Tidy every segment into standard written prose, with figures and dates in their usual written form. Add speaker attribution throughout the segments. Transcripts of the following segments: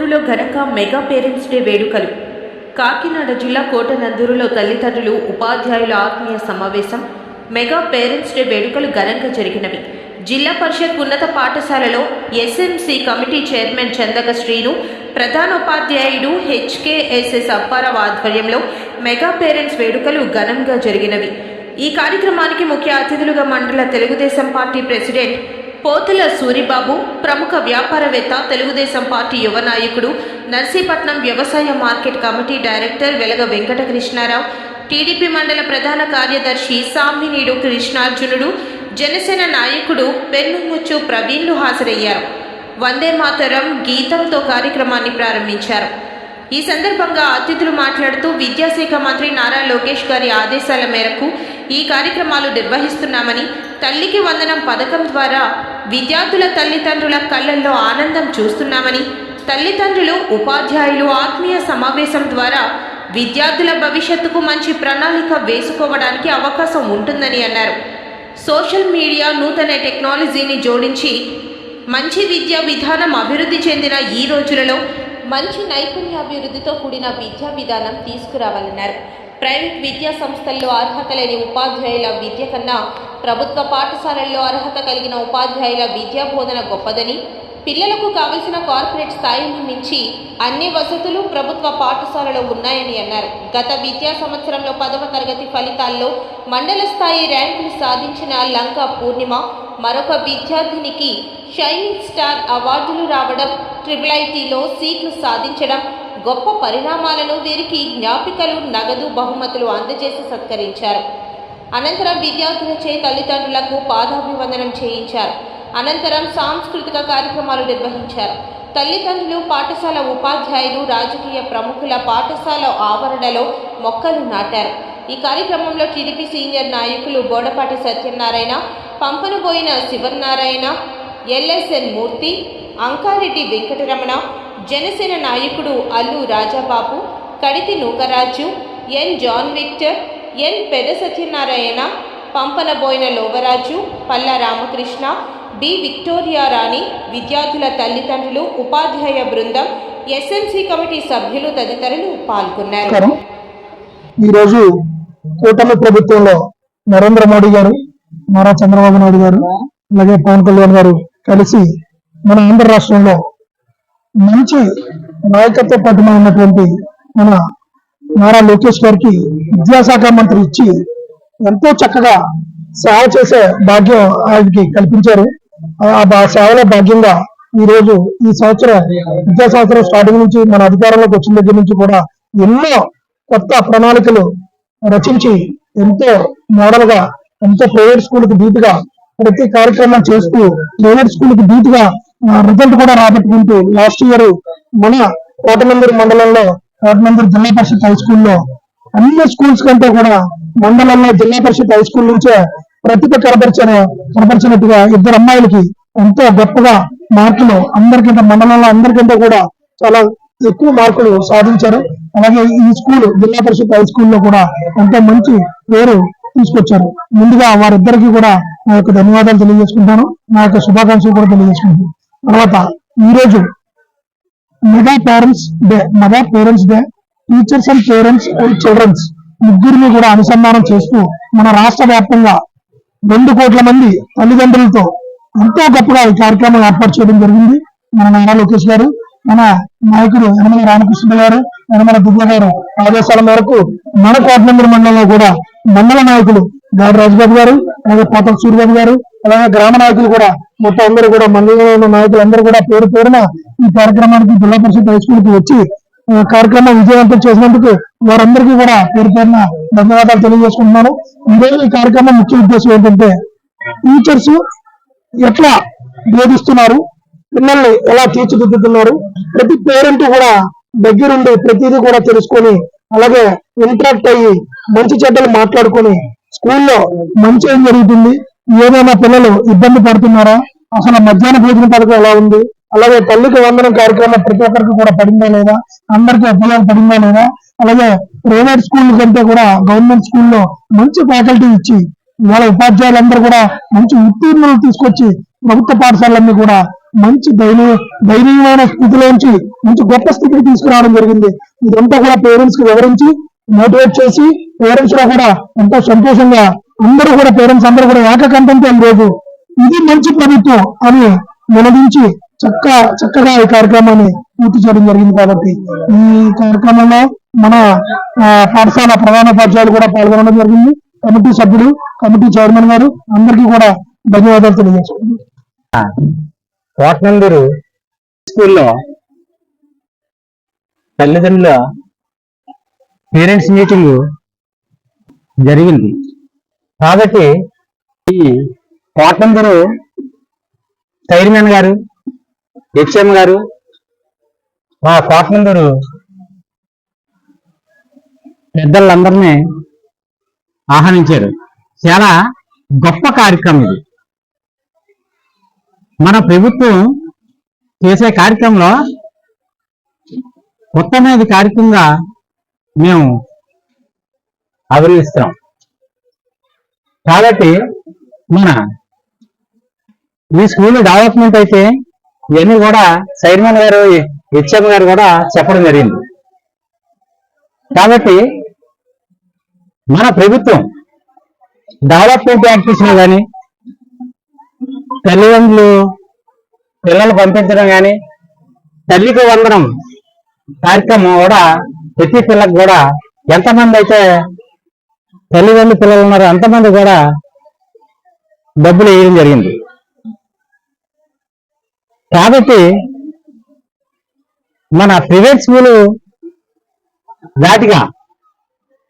Speaker 1: స్కూల్లో ఘనంగా mega parents day వేడుకలు. కాకినాడ జిల్లా కోటనందూరులో తల్లిదండ్రులు ఉపాధ్యాయుల ఆత్మీయ సమావేశం మెగా పేరెంట్స్ డే వేడుకలు ఘనంగా జరిగినవి. జిల్లా పరిషత్ ఉన్నత పాఠశాలలో SMC committee chairman Chandaka Srinu, ప్రధానోపాధ్యాయుడు హెచ్కేఎస్ఎస్ అప్పారావు ఆధ్వర్యంలో మెగా పేరెంట్స్ వేడుకలు ఘనంగా జరిగినవి. ఈ కార్యక్రమానికి ముఖ్య అతిథులుగా మండల తెలుగుదేశం పార్టీ ప్రెసిడెంట్ పోతుల సూరిబాబు, ప్రముఖ వ్యాపారవేత్త, తెలుగుదేశం పార్టీ యువ నాయకుడు, నర్సీపట్నం వ్యవసాయ మార్కెట్ కమిటీ డైరెక్టర్ వెలగ వెంకటకృష్ణారావు, టీడీపీ మండల ప్రధాన కార్యదర్శి సామినీడు కృష్ణార్జునుడు, జనసేన నాయకుడు పెన్నుముచ్చు ప్రవీణ్లు హాజరయ్యారు. వందే మాతరం గీతంతో కార్యక్రమాన్ని ప్రారంభించారు. ఈ సందర్భంగా అతిథులు మాట్లాడుతూ విద్యాశాఖ మంత్రి నారా లోకేష్ గారి ఆదేశాల మేరకు ఈ కార్యక్రమాలు నిర్వహిస్తున్నామని, తల్లికి వందనం పథకం ద్వారా విద్యార్థుల తల్లిదండ్రుల కళ్ళల్లో ఆనందం చూస్తున్నామని, తల్లిదండ్రులు ఉపాధ్యాయులు ఆత్మీయ సమావేశం ద్వారా విద్యార్థుల భవిష్యత్తుకు మంచి ప్రణాళిక వేసుకోవడానికి అవకాశం ఉంటుందని అన్నారు. సోషల్ మీడియా నూతన టెక్నాలజీని జోడించి మంచి విద్యా విధానం అభివృద్ధి చెందిన ఈ రోజులలో మంచి నైపుణ్యాభివృద్ధితో కూడిన విద్యా విధానం తీసుకురావాలన్నారు. ప్రైవేట్ విద్యా సంస్థల్లో అర్హత లేని ఉపాధ్యాయుల విద్య కన్నా ప్రభుత్వ పాఠశాలల్లో అర్హత కలిగిన ఉపాధ్యాయుల విద్యా బోధన గొప్పదని, పిల్లలకు కావలసిన కార్పొరేట్ స్థాయిని మించి అన్ని వసతులు ప్రభుత్వ పాఠశాలలో ఉన్నాయని అన్నారు. గత విద్యా సంవత్సరంలో 10వ తరగతి ఫలితాల్లో మండల స్థాయి ర్యాంకులు సాధించిన లంక పూర్ణిమ మరొక విద్యార్థినికి షైనింగ్ స్టార్ అవార్డులు రావడం, IIITలో సీట్లు సాధించడం గొప్ప పరిణామాలను వీరికి జ్ఞాపికలు, నగదు బహుమతులు అందజేసి సత్కరించారు. అనంతరం విద్యార్థులచే తల్లిదండ్రులకు పాదాభివందనం చేయించారు. అనంతరం సాంస్కృతిక కార్యక్రమాలు నిర్వహించారు. తల్లిదండ్రులు, పాఠశాల ఉపాధ్యాయులు, రాజకీయ ప్రముఖుల పాఠశాల ఆవరణలో మొక్కలు నాటారు. ఈ కార్యక్రమంలో టీడీపీ సీనియర్ నాయకులు బోడపాటి సత్యనారాయణ, పంపనబోయిన శివనారాయణ, ఎల్ఎస్ఎన్ మూర్తి, అంకారెడ్డి వెంకటరమణ, జనసేన నాయకుడు Allu Rajababu, Kaditi Nookaraju, N John Victor, N Peda Satyanarayana, Pampanaboina Lovaraju, Palla Ramakrishna, B Victoria Rani, విద్యార్థుల తల్లిదండ్రులు, ఉపాధ్యాయ బృందం, ఎస్ఎంసి కమిటీ సభ్యులు తదితరులు పాల్గొన్నారు.
Speaker 2: ఈరోజు కూటమి ప్రభుత్వంలో నరేంద్ర మోడీ గారు, నారా చంద్రబాబు నాయుడు గారు, అలాగే పవన్ కళ్యాణ్ గారు కలిసి మన ఆంధ్ర రాష్ట్రంలో మంచి నాయకత్వ పట్టున ఉన్నటువంటి మన నారా లోకేష్ గారికి విద్యాశాఖ మంత్రి ఇచ్చి ఎంతో చక్కగా సేవ చేసే భాగ్యం ఆయనకి కల్పించారు. ఆ సేవలో భాగ్యంగా ఈ రోజు ఈ సంవత్సరం విద్యా సంవత్సరం స్టార్టింగ్ నుంచి మన అధికారంలోకి వచ్చిన దగ్గర నుంచి కూడా ఎన్నో కొత్త ప్రణాళికలు రచించి ఎంతో మోడల్ గా, ఎంతో ప్రైవేట్ స్కూల్కి ధీటుగా ప్రతి కార్యక్రమం చేస్తూ ప్రైవేట్ స్కూల్కి ధీటుగా రిజల్ట్ కూడా రాబట్టుకుంటూ లాస్ట్ ఇయర్ మన కోటనందూరు మండలంలో కోటనందూరు జిల్లా పరిషత్ హై స్కూల్లో అన్ని స్కూల్స్ కంటే కూడా మండలంలో జిల్లా పరిషత్ హై స్కూల్ నుంచే ప్రతిభ కనబరిచినట్టుగా ఇద్దరు అమ్మాయిలకి ఎంతో గొప్పగా మార్కులు అందరికంటే మండలంలో అందరికంటే కూడా చాలా ఎక్కువ మార్కులు సాధించారు. అలాగే ఈ స్కూల్ జిల్లా పరిషత్ హై స్కూల్లో కూడా ఎంతో మంచి పేరు తీసుకొచ్చారు. ముందుగా వారిద్దరికి కూడా నా యొక్క ధన్యవాదాలు తెలియజేసుకుంటాను, నా యొక్క శుభాకాంక్షలు కూడా తెలియజేసుకుంటాను. తర్వాత ఈ రోజు mega parents day teachers and parents and childrens ముగ్గురిని కూడా అనుసంధానం చేస్తూ మన రాష్ట్ర వ్యాప్తంగా 2 కోట్ల మంది తల్లిదండ్రులతో ఎంతో గొప్పగా ఈ కార్యక్రమం ఏర్పాటు చేయడం జరిగింది. మన నారా లోకేష్ గారు, మన నాయకుడు యనమల రామకృష్ణ గారు, యనమల దివ్య గారు ఆదేశాల మేరకు మన కోటనందూరు మండలంలో కూడా మండల నాయకులు గాడి రాజబాబు గారు, అలాగే పోతల సూరిబాబు గారు, అలాగే గ్రామ నాయకులు కూడా మొత్తం అందరూ కూడా మండలంలో ఉన్న నాయకులు అందరూ కూడా పేరు పేరున ఈ కార్యక్రమానికి జిల్లా పరిషత్ హై స్కూల్ కి వచ్చి కార్యక్రమం విజయవంతం చేసినందుకు వారందరికీ కూడా పేరు పేరున ధన్యవాదాలు తెలియజేసుకుంటున్నాను. ఈరోజు ఈ కార్యక్రమం ముఖ్య ఉద్దేశం ఏంటంటే టీచర్స్ ఎట్లా బోధిస్తున్నారు, పిల్లల్ని ఎలా తీర్చిదిద్దుతున్నారు, ప్రతి పేరెంట్ కూడా దగ్గరుండి ప్రతిదీ కూడా తెలుసుకొని అలాగే ఇంటరాక్ట్ అయ్యి మంచి చెడ్డలు మాట్లాడుకొని స్కూల్లో మంచి ఏం జరుగుతుంది, ఏదైనా పిల్లలు ఇబ్బంది పడుతున్నారా, అసలు మధ్యాహ్న భోజన పథకం ఎలా ఉంది, అలాగే తల్లికి వందనం కార్యక్రమం ప్రతి ఒక్కరికి కూడా పడిందా లేదా, అందరికీ ఉపయోగం పడిందా లేదా, అలాగే ప్రైవేట్ స్కూల్ కంటే కూడా గవర్నమెంట్ స్కూల్లో మంచి ఫ్యాకల్టీ ఇచ్చి ఇవాళ ఉపాధ్యాయులందరూ కూడా మంచి ఉత్తీర్ణులు తీసుకొచ్చి ప్రభుత్వ పాఠశాలన్నీ కూడా మంచి దైనీయమైన స్థితిలోంచి మంచి గొప్ప స్థితికి తీసుకురావడం జరిగింది. ఇదంతా కూడా పేరెంట్స్ కి వివరించి మోటివేట్ చేసి పేరెంట్స్ లో కూడా ఎంతో సంతోషంగా అందరూ కూడా పేరెంట్స్ అందరూ కూడా ఏకకంఠంతో ఈరోజు ఇది మంచి ప్రభుత్వం అని నిలదించి చక్కగా ఈ కార్యక్రమాన్ని పూర్తి చేయడం జరిగింది. కాబట్టి ఈ కార్యక్రమంలో మన పాఠశాల ప్రధానోపాధ్యాయులు కూడా పాల్గొనడం జరిగింది. కమిటీ సభ్యులు, కమిటీ చైర్మన్ గారు అందరికీ కూడా ధన్యవాదాలు తెలియజేసుకుంటున్నాను.
Speaker 3: కోటనందూరు స్కూల్లో తల్లిదండ్రుల పేరెంట్స్ మీటింగ్ జరిగింది. కాబట్టి ఈ కోటనందూరు చైర్మన్ గారు, హెచ్ఎం గారు, మా కోటనందూరు పెద్దలందరినీ ఆహ్వానించారు. చాలా గొప్ప కార్యక్రమం ఇది. మన ప్రభుత్వం చేసే కార్యక్రమంలో ఉత్తమమైన కార్యక్రమంగా మేము అభివర్ణిస్తున్నాం. కాబట్టి మన ఈ స్కూల్ డెవలప్మెంట్ అయితే ఇవన్నీ కూడా చైర్మన్ గారు, హెచ్ఎం గారు కూడా చెప్పడం జరిగింది. కాబట్టి మన ప్రభుత్వం డెవలప్మెంట్ యాక్టివిటీస్ లో కానీ, తల్లిదండ్రులు పిల్లలు పంపించడం కానీ, తల్లికి వందనం కార్యక్రమం కూడా ప్రతి పిల్లలకు కూడా ఎంతమంది అయితే తల్లిదండ్రులు పిల్లలు ఉన్నారో అంతమంది కూడా డబ్బులు వేయడం జరిగింది. కాబట్టి మన ప్రైవేట్ స్కూలు దాటిగా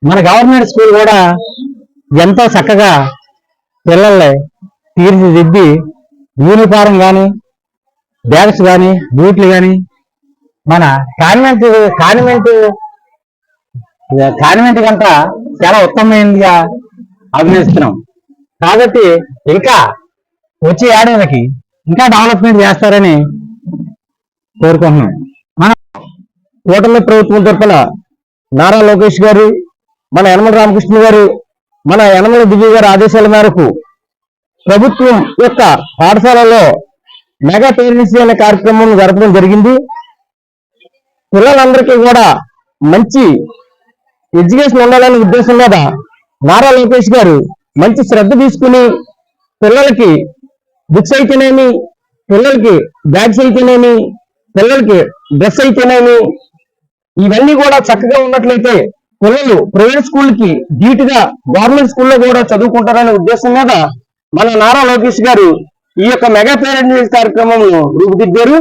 Speaker 3: మన గవర్నమెంట్ స్కూల్ కూడా ఎంతో చక్కగా పిల్లల్ని తీర్చిదిద్ది యూనిఫారం కానీ, బ్యాగ్స్ కానీ, బూట్లు కానీ మన కాన్వెంట్ కంట చాలా ఉత్తమమైనదిగా అభినందిస్తున్నాం. కాబట్టి ఇంకా వచ్చే ఏడాదికి ఇంకా డెవలప్మెంట్ చేస్తారని కోరుకుంటున్నాం. మన కూటమి ప్రభుత్వం తరఫున నారా లోకేష్ గారు, మన యనమల రామకృష్ణ గారు, మన యనమల దివ్య గారి ఆదేశాల మేరకు ప్రభుత్వం యొక్క పాఠశాలలో మెగా పేరెంట్స్ అనే కార్యక్రమం జరపడం జరిగింది. పిల్లలందరికీ కూడా మంచి ఎడ్యుకేషన్ ఉండాలనే ఉద్దేశం మీద నారా లోకేష్ గారు మంచి శ్రద్ధ తీసుకుని పిల్లలకి బుక్స్ అయితేనేమి, పిల్లలకి బ్యాగ్స్ అయితేనేమి, పిల్లలకి డ్రెస్ అయితేనేమి ఇవన్నీ కూడా చక్కగా ఉన్నట్లయితే పిల్లలు ప్రైవేట్ స్కూల్కి ధీటుగా గవర్నమెంట్ స్కూల్లో కూడా చదువుకుంటారనే ఉద్దేశం మీద మన నారా లోకేష్ గారు ఈ యొక్క మెగా పేరెంట్స్ కార్యక్రమం రూపుదిద్దారు.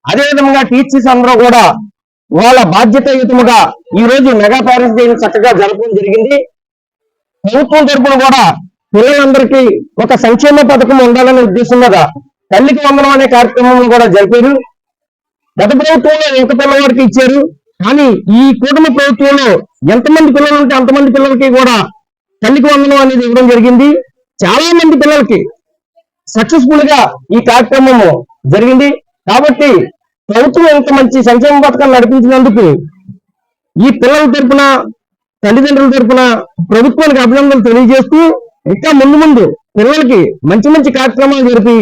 Speaker 3: అదేవిధంగా టీచర్స్ అందరూ కూడా వాళ్ళ బాధ్యతాయుతముగా ఈ రోజు మెగా పేరెంట్స్ డే చక్కగా జరపడం జరిగింది. ప్రభుత్వం తరఫున కూడా పిల్లలందరికీ ఒక సంక్షేమ పథకం ఉండాలనే ఉద్దేశం మీద తల్లికి వందనం అనే కార్యక్రమం కూడా జరిపారు. గత ప్రభుత్వంలో ఒక పిల్లవాడికి ఇచ్చారు, కానీ ఈ కూటమి ప్రభుత్వంలో ఎంతమంది పిల్లలు ఉంటే అంతమంది పిల్లలకి కూడా తల్లికి వందనం అనేది ఇవ్వడం జరిగింది. చాలా మంది పిల్లలకి సక్సెస్ఫుల్ గా ఈ కార్యక్రమం జరిగింది. కాబట్టి ప్రభుత్వం ఇంత మంచి సంక్షేమ పథకాలు నడిపించినందుకు ఈ పిల్లల తరఫున, తల్లిదండ్రుల తరఫున ప్రభుత్వానికి అభినందనలు తెలియజేస్తూ ఇంకా ముందు పిల్లలకి మంచి మంచి కార్యక్రమాలు జరిపి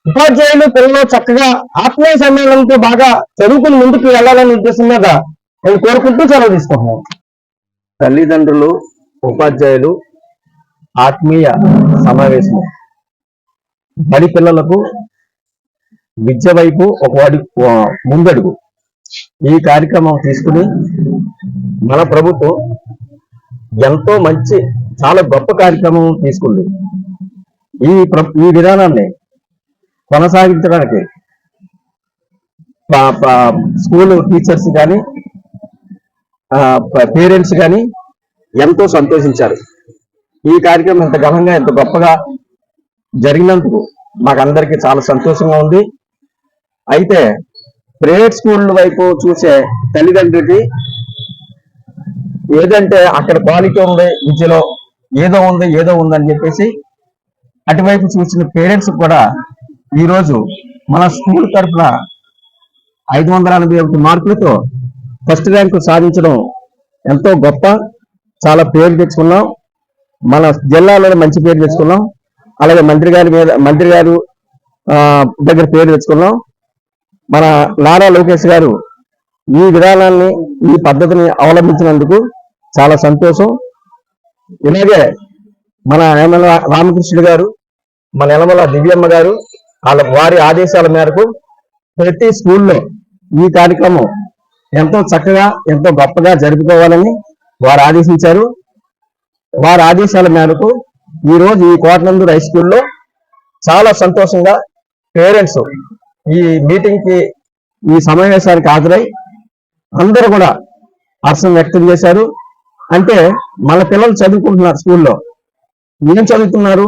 Speaker 3: ఉపాధ్యాయులు పిల్లలు చక్కగా ఆత్మీయ సమ్మేళనంతో బాగా చదువుకుని ముందుకు వెళ్లాలనే ఉద్దేశం మీద నేను కోరుకుంటూ సెలవు తీసుకుంటున్నాను.
Speaker 4: తల్లిదండ్రులు, ఉపాధ్యాయులు ఆత్మీయ సమావేశం బడి పిల్లలకు విద్య వైపు ఒక ముందడుగు ఈ కార్యక్రమం తీసుకుని మన ప్రభుత్వం ఎంతో మంచి చాలా గొప్ప కార్యక్రమం తీసుకుంది. ఈ విధానాన్ని కొనసాగించడానికి స్కూల్ టీచర్స్ కానీ పేరెంట్స్ కానీ ఎంతో సంతోషించారు. ఈ కార్యక్రమం ఇంత ఘనంగా ఇంత గొప్పగా జరిగినందుకు మాకందరికీ చాలా సంతోషంగా ఉంది. అయితే ప్రైవేట్ స్కూల్ వైపు చూసే తల్లిదండ్రులకి ఏదంటే అక్కడ క్వాలిటీ ఉంది, విద్యలో ఏదో ఉందని చెప్పేసి అటువైపు చూసిన పేరెంట్స్ కూడా ఈరోజు మన స్కూల్ తరఫున 581 మార్కులతో ఫస్ట్ ర్యాంకు సాధించడం ఎంతో గొప్ప. చాలా పేరు తెచ్చుకున్నాం, మన జిల్లాలో మంచి పేరు తెచ్చుకున్నాం. అలాగే మంత్రి గారు దగ్గర పేరు తెచ్చుకున్నాం. మన నారా లోకేష్ గారు ఈ విధానాన్ని, ఈ పద్ధతిని అవలంబించినందుకు చాలా సంతోషం. ఇలాగే మన యనమల రామకృష్ణుడు గారు, మన యనమల దివ్యమ్మ గారు వారి ఆదేశాల మేరకు ప్రతి స్కూల్లో ఈ కార్యక్రమం ఎంతో చక్కగా, ఎంతో గొప్పగా జరుపుకోవాలని వారు ఆదేశించారు. వారి ఆదేశాల మేరకు ఈ రోజు ఈ కోటనందూరు హై స్కూల్లో చాలా సంతోషంగా పేరెంట్స్ ఈ మీటింగ్ కి, ఈ సమావేశానికి హాజరై అందరూ కూడా హర్షం వ్యక్తం చేశారు. అంటే మన పిల్లలు చదువుకుంటున్నారు, స్కూల్లో ఏం చదువుతున్నారు,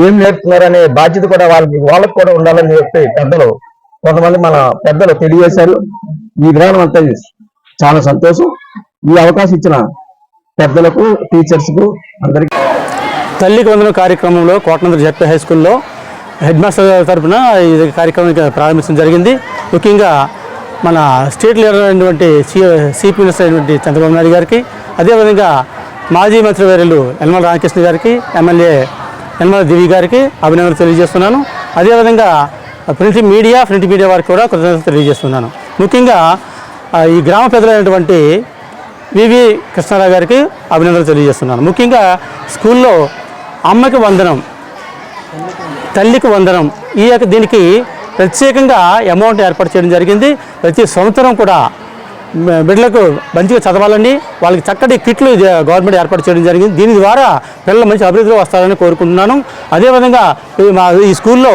Speaker 4: ఏం నేర్పుతున్నారు అనే బాధ్యత కూడా వాళ్ళకి కూడా ఉండాలని చెప్పి కొంతమంది మన పెద్దలు తెలియజేశారు. ఈ విధానం అంతా చాలా సంతోషం. ఈ అవకాశం ఇచ్చిన పెద్దలకు, టీచర్స్ కు అందరికీ.
Speaker 5: తల్లికి వందనం కార్యక్రమంలో కోటనందూరు జెడ్పీ హై స్కూల్లో హెడ్ మాస్టర్ తరఫున ఈ కార్యక్రమం ప్రారంభించడం జరిగింది. ముఖ్యంగా మన స్టేట్ లీడర్ అయినటువంటి సిపి మినిస్టర్ అయినటువంటి చంద్రబాబు నాయుడు గారికి, అదేవిధంగా మాజీ మంత్రివర్యులు యనమల రామకృష్ణ గారికి, ఎమ్మెల్యే యనమల దివి గారికి అభినందనలు తెలియజేస్తున్నాను. అదేవిధంగా ప్రింట్ మీడియా వారికి కూడా కృతజ్ఞతలు తెలియజేస్తున్నాను. ముఖ్యంగా ఈ గ్రామ పెద్దలైనటువంటి వివి కృష్ణారావు గారికి అభినందనలు తెలియజేస్తున్నాను. ముఖ్యంగా స్కూల్లో అమ్మకి వందనం, తల్లికి వందనం, దీనికి ప్రత్యేకంగా అమౌంట్ ఏర్పాటు చేయడం జరిగింది. ప్రతి సంవత్సరం కూడా బిడ్డలకు మంచిగా చదవాలని, వాళ్ళకి చక్కటి కిట్లు గవర్నమెంట్ ఏర్పాటు చేయడం జరిగింది. దీని ద్వారా పిల్లలు మంచి అభివృద్ధిలో వస్తారని కోరుకుంటున్నాను. అదేవిధంగా ఈ స్కూల్లో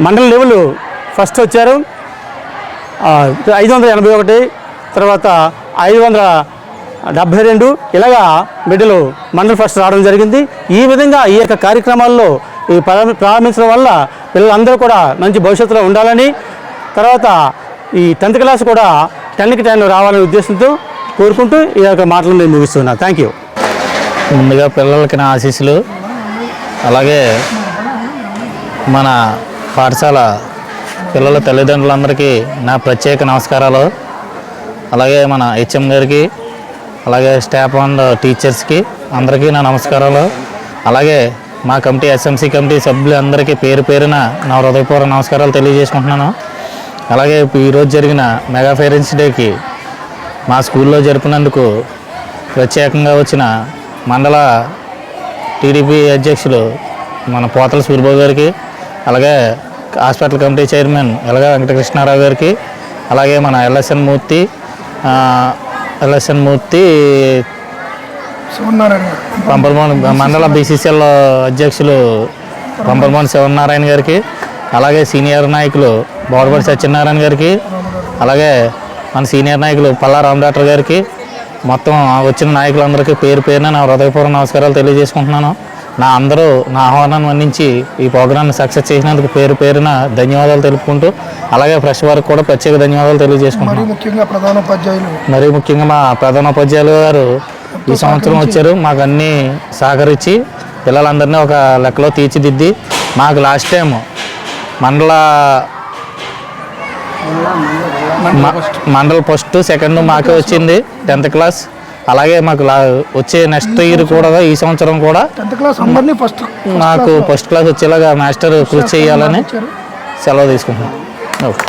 Speaker 5: మండల లెవెల్ ఫస్ట్ వచ్చారు 581, తర్వాత 572, ఇలాగా బిడ్డలు మండల్ ఫస్ట్ రావడం జరిగింది. ఈ విధంగా ఈ యొక్క కార్యక్రమాల్లో ప్రారంభించడం వల్ల పిల్లలందరూ కూడా మంచి భవిష్యత్తులో ఉండాలని, తర్వాత ఈ 10th క్లాస్ కూడా 10కి 10 రావాలనే ఉద్దేశంతో కోరుకుంటూ ఈ యొక్క మాటలు నేను ముగిస్తున్నాను. Thank you.
Speaker 6: ముందుగా పిల్లలకి నా ఆశీస్సులు, అలాగే మన పాఠశాల పిల్లల తల్లిదండ్రులందరికీ నా ప్రత్యేక నమస్కారాలు. అలాగే మన హెచ్ఎం గారికి, అలాగే స్టాఫ్ అండ్ టీచర్స్కి అందరికీ నా నమస్కారాలు. అలాగే మా కమిటీ, ఎస్ఎంసీ కమిటీ సభ్యులందరికీ పేరు పేరున నా హృదయపూర్వక నమస్కారాలు తెలియజేసుకుంటున్నాను. అలాగే ఈరోజు జరిగిన మెగా పేరెంట్స్ డేకి మా స్కూల్లో జరుపునందుకు ప్రత్యేకంగా వచ్చిన మండల టీడీపీ అధ్యక్షులు మన పోతల సూరిబాబు గారికి, అలాగే హాస్పిటల్ కమిటీ చైర్మన్ ఎలగా వెంకటకృష్ణారావు గారికి, అలాగే మన ఎల్ఎస్ఎన్ మూర్తి పంపలమోహన్ మండల బీసీసీఎల్ అధ్యక్షులు పంపలమోహన్ శివనారాయణ గారికి, అలాగే సీనియర్ నాయకులు బోడబడి సత్యనారాయణ గారికి, అలాగే మన సీనియర్ నాయకులు పల్లా రామ్ డాక్టర్ గారికి, మొత్తం వచ్చిన నాయకులందరికీ పేరు పేరున నా హృదయపూర్వక నమస్కారాలు తెలియజేసుకుంటున్నాను. నా ఆహ్వానాన్ని మన్నించి ఈ ప్రోగ్రామ్ని సక్సెస్ చేసినందుకు పేరు పేరున ధన్యవాదాలు తెలుపుకుంటూ, అలాగే ఫ్రెష్ వారికి కూడా ప్రత్యేక ధన్యవాదాలు తెలియజేసుకుంటున్నాను. మరీ ముఖ్యంగా మా ప్రధానోపాధ్యాయులు గారు ఈ సంవత్సరం వచ్చారు. మాకు అన్నీ సహకరించి పిల్లలందరినీ ఒక లెక్కలో తీర్చిదిద్ది, మాకు లాస్ట్ టైం మండల ఫస్ట్, సెకండ్ మాకే వచ్చింది 10th క్లాస్. అలాగే మాకు వచ్చే నెక్స్ట్ ఇయర్ కూడా, ఈ సంవత్సరం కూడా నాకు ఫస్ట్ క్లాస్ వచ్చేలాగా మాస్టర్ కృషి చేయాలని సెలవు తీసుకుంటున్నాను. ఓకే.